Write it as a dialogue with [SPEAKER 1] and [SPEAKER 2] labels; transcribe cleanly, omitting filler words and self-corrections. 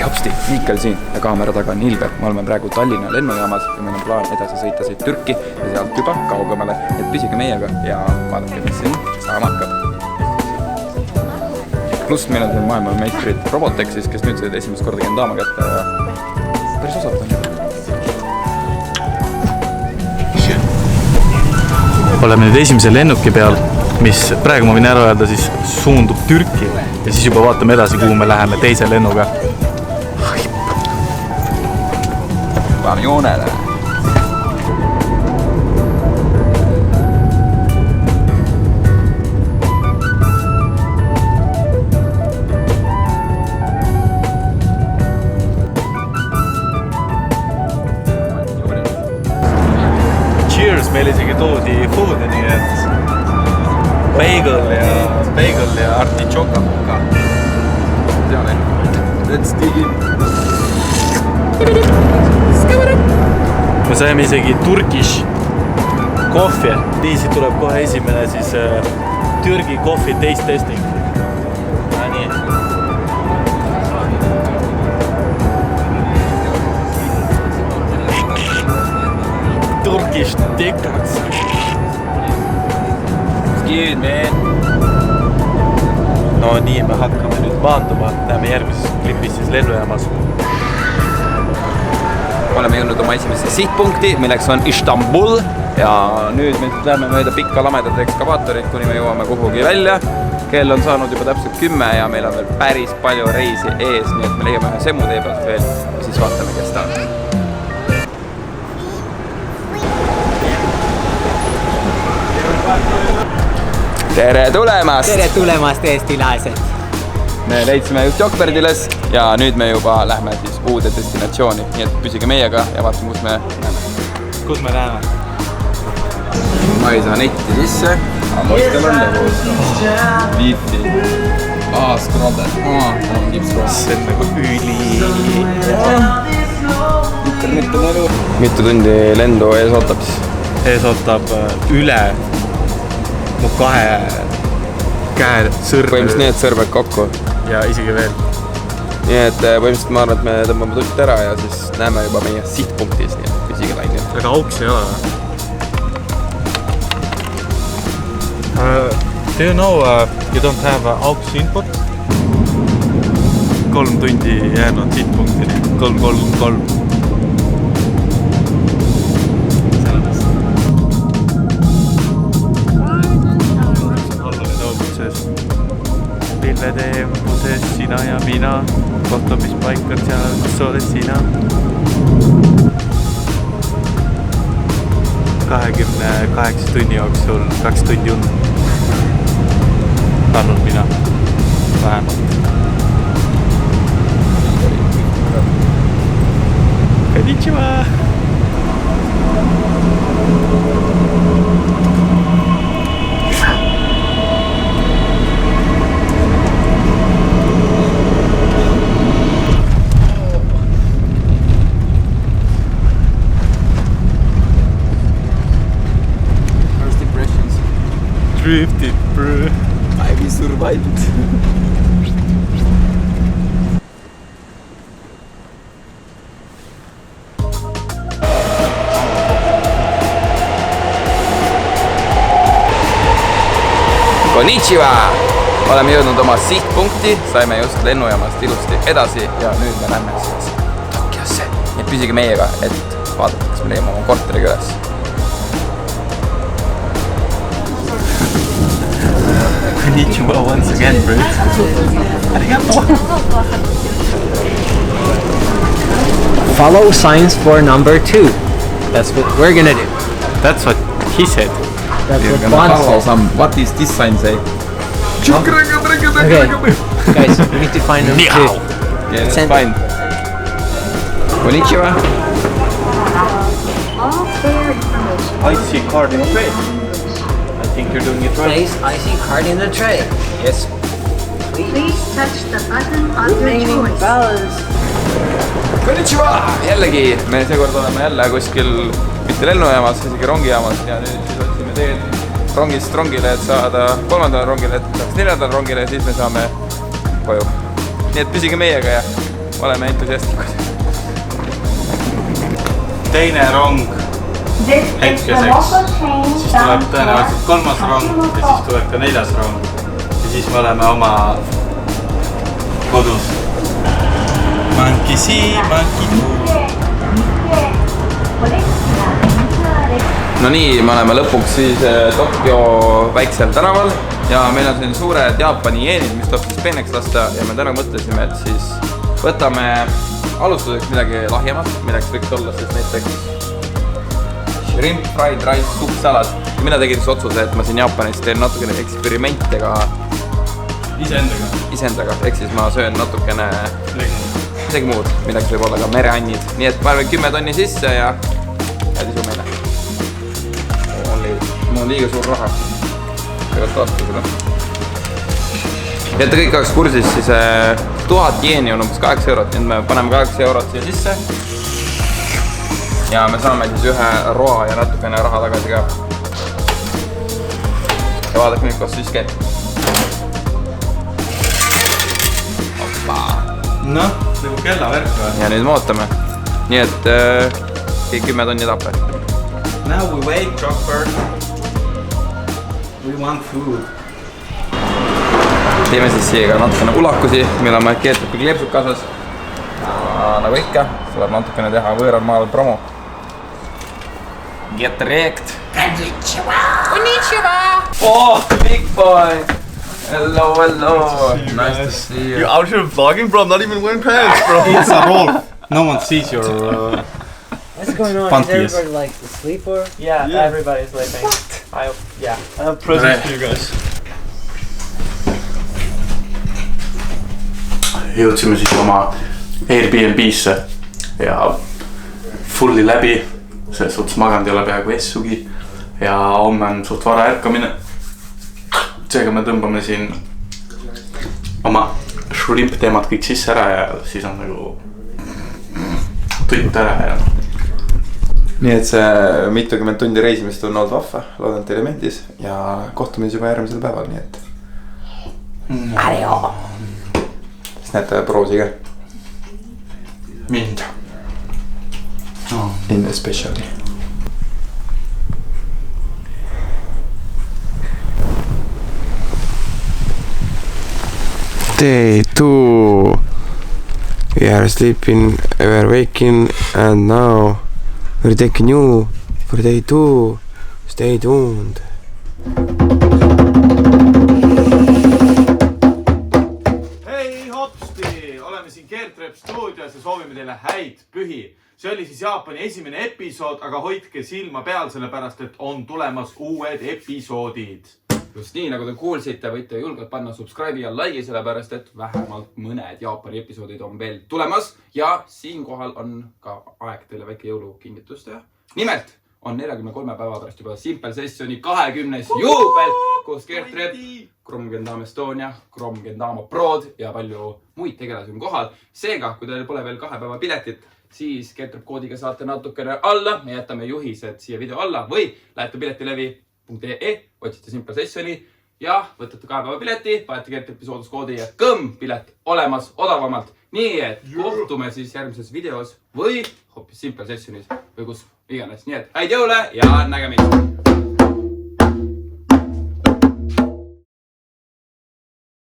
[SPEAKER 1] Hopsti, Miikel siin ja kaamera taga on Ilver. Me oleme praegu Tallinna lennujaamas ja meil on plaan edasi sõita siit Türki ja sealt juba kaugemale. Et püsige meiega ja vaadake, mis siin saama hakkab. Pluss meil on siin maailma meistrid Robotexis, kes nüüd said esimest korda Gendama kätte ja päris osavad on.
[SPEAKER 2] Oleme nüüd esimese lennuki peal, mis praegu ma võin ära öelda, siis suundub Türki ja siis juba vaatame edasi, kuhu me läheme teise lennuga.
[SPEAKER 1] Vaan joonele.
[SPEAKER 2] Cheers, meil isegi toodi foodi, nii et bagel ja artichoka ka.
[SPEAKER 1] Let's dig in.
[SPEAKER 2] Me saime isegi Turkish kohvi. Niisi tuleb kohe esimene siis Türgi kohvi taste testing. Nii. Turkish tekaks.
[SPEAKER 1] Good man.
[SPEAKER 2] No nii, me hakkame nüüd maanduma. Näeme järgmises klipis siis lennujaamas.
[SPEAKER 1] Oleme jõudnud oma esimesse sihtpunkti, milleks on Istanbul ja nüüd me läheme mööda pikka lamedat ekskavaatorit, kuni me jõuame kuhugi välja. Kell on saanud juba täpselt 10 ja meil on veel päris palju reisi ees, nii et me leiame ühe semutee pealt veel ja siis vaatame, kes ta on. Tere tulemast!
[SPEAKER 3] Tere tulemast, eestilased!
[SPEAKER 1] Me leidsime just Jokverdiles ja nüüd me juba lähme siis uude destinatsiooni, nii et püsige meiega ja vaatame, kus me näeme.
[SPEAKER 2] Kus me näeme?
[SPEAKER 1] Ma ei saa netti sisse, aga poistel on lõbus. Wifi. Scroller. On kipscroll.
[SPEAKER 2] See on nagu üli.
[SPEAKER 1] Internet on elu. Mitu tundi lendu ees ootab siis?
[SPEAKER 2] Ees ootab üle mu 2 käe sõrve.
[SPEAKER 1] Põhimõtteliselt need sõrved kokku.
[SPEAKER 2] Ja isegi veel.
[SPEAKER 1] Nii et põhimõtteliselt ma arvan, et me tõmbame tutt ära ja siis näeme juba meie sihtpunktis, nii et püsige lainil.
[SPEAKER 2] Aga auks ei ole. Do you know you don't have auks input? 3 tundi jäänud sihtpunktini. 3. Pilvetembuses sina ja mina kohtumispaikad seal, kus oled sina 28 tunni jooksul 2 tundi und andnud mina vähemalt. Konnichiwa! Drifted, bro.
[SPEAKER 1] I survived. Konnichiwa! Oleme jõudnud oma sihtpunkti, saime just lennujaamast ilusti edasi ja nüüd me lähme siis Tokyosse. Nii püsige meiega, et vaadata, kas me leiame oma korteriga üles.
[SPEAKER 2] Konnichiwa once again, bro. Arigato.
[SPEAKER 3] Follow signs for number 2. That's what we're gonna do.
[SPEAKER 2] That's what he said.
[SPEAKER 3] That's
[SPEAKER 1] We're
[SPEAKER 3] what
[SPEAKER 1] gonna
[SPEAKER 3] Bond
[SPEAKER 1] follow
[SPEAKER 3] said.
[SPEAKER 1] some. What is this sign say?
[SPEAKER 3] Okay, guys, we need to find number 2.
[SPEAKER 1] Yeah, that's
[SPEAKER 3] Send-
[SPEAKER 1] fine. Konnichiwa.
[SPEAKER 4] All fare information.
[SPEAKER 2] I see card in tray. I think you're doing it right.
[SPEAKER 3] Place IC card in the tray.
[SPEAKER 1] Yes.
[SPEAKER 4] Please touch the button of your
[SPEAKER 3] Remaining
[SPEAKER 4] choice.
[SPEAKER 3] balance.
[SPEAKER 1] Konnichiwa! Jällegi, me seekord oleme jälle kuskil mitte lennujaamas, isegi rongijaamas ja nüüd siis otsime teed rongist rongile, et saada 3. rongile, et saaks 4. rongile ja siis me saame koju. Nii et püsige meiega ja oleme entusiastlikud.
[SPEAKER 2] Teine rong hetkeseks, siis tuleb tõenäoliselt 3. rong ja siis tuleb ka 4. rong ja siis me oleme oma kodus. Monkey see, monkey do.
[SPEAKER 1] No nii, me oleme lõpuks siis Tokyo väiksel tänaval ja meil on siin suured Jaapani jeenid, mis tuleb siis peeneks lasta ja me täna mõtlesime, et siis võtame alustuseks midagi lahjemat, milleks võiks olla siis näiteks shrimp fried rice suppsalad. Mina tegin siis otsuse, et ma siin Jaapanis teen natukene eksperimentega iseendaga, ehk siis ma söön natukene midagi muud, milleks võib olla ka mereannid. Nii et panen 10 tonni sisse ja tisu meile. Mul on liiga suur raha. Võivad taastada seda. Et kõik oleks kursis, siis 1000 jeeni on umbes 8 eurot, nii et me paneme 8 eurot siia sisse. Ja me saame siis ühe roa ja natukene raha tagasi ka. Ja vaadake nüüd, kus siis käib.
[SPEAKER 2] Noh, nagu kellavärk või?
[SPEAKER 1] Ja nüüd me ootame. Nii et 10 tonni tappe.
[SPEAKER 2] Now we wait, Chopper. We want food.
[SPEAKER 1] Teeme siis siia ka natukene ulakusi, meil on keetupi kleepsud kaasas. Nagu ikka, tuleb natukene teha võõral maal promo. Get wrecked. Konnichiwa! Oh, big boy! Hello, hello! Nice to see you.
[SPEAKER 5] You're out here vlogging, bro. I'm not even wearing pants, bro.
[SPEAKER 2] It's a roll. No one sees your
[SPEAKER 3] What's going on?
[SPEAKER 2] Panties.
[SPEAKER 3] Is everybody like asleep or?
[SPEAKER 5] Yeah, everybody's sleeping. I have presents for you guys.
[SPEAKER 2] Jõudsime siis oma Airbnb-sse ja fulli läbi, selles suhtes maganud ei ole peaaegu essugi ja homme on suht vara ärkamine. Seega me tõmbame siin oma shrimp teemad kõik sisse ära ja siis on nagu tutt ära ja
[SPEAKER 1] Nii et see mitukümmend tundi reisimist on olnud vahva, loodan, et teile meeldis ja kohtume siis juba järgmisel päeval, nii et siis näete proosi ka.
[SPEAKER 2] mind.
[SPEAKER 1] In especially.
[SPEAKER 6] Day 2. We are sleeping, we are waking, and now we're taking you for day 2. Stay tuned.
[SPEAKER 5] Hei hopsti, oleme siin Kertrep stuudios ja soovime teile häid pühi. See oli siis Jaapani esimene episood, aga hoidke silma peal, sellepärast et on tulemas uued episoodid.
[SPEAKER 1] Just nii, nagu te kuulsite, võite julgelt panna subscribe'i ja like'i, sellepärast et vähemalt mõned Jaapani episoodid on veel tulemas ja siinkohal on ka aeg teile väike jõulukingitus teha. Nimelt on 43 päeva pärast juba Simple Sessioni 20. juubel, kus Kertrep, Chrome Gendam Estonia, Chrome Gendamo Prod ja palju muid tegelasi on kohal. Seega, kui teil pole veel 2 päeva piletit, siis Kertrep koodiga saate natukene alla. Me jätame juhised siia video alla või lähete piletilevi.ee, otsite Simple Sessioni ja võtate 2 päeva pileti, panete Kertrepi sooduskoodi ja kõmm pilet olemas odavamalt. Nii et kohtume siis järgmises videos või hoopis Simple Sessionis või kus iganes. Nii et häid jõule ja nägemist!